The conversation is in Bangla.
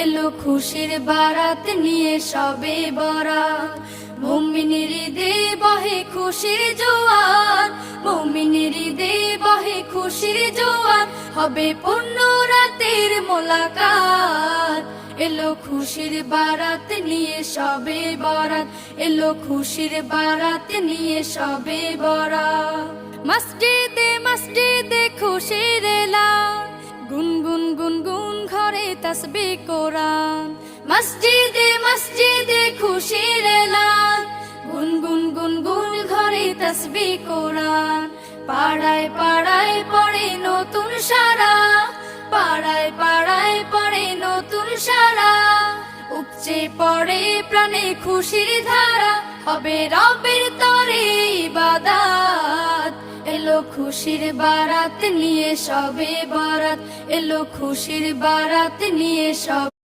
এলো খুশির বারাত নিয়ে সবে বরাত। মুমিনের ঈদে বহে খুশির জোয়ার, মুমিনের ঈদে বহে খুশির জোয়ার, হবে পূর্ণ রাতের মোলাকাত। এলো খুশির বারাত নিয়ে সবে বরাত, এলো খুশির বারাত নিয়ে সবে বরাত। মসজিদে মসজিদে খুশির এলান, গুনগুন গুনগুন ঘরে তাসবিহ কোরআন। মসজিদে মসজিদে খুশির এলান, গুনগুন গুনগুন ঘরে তাসবিহ কোরআন। পাড়ায় পাড়ায় পড়ে নতুন সারা, পাড়ায় পাড়ায় পড়ে নতুন সারা। উপচে পড়ে প্রাণে খুশির ধারা, হবে রবের তরে ইবাদত। এলো খুশির বারাত নিয়ে সবে বরাত, এলো খুশির বারাত নিয়ে সবে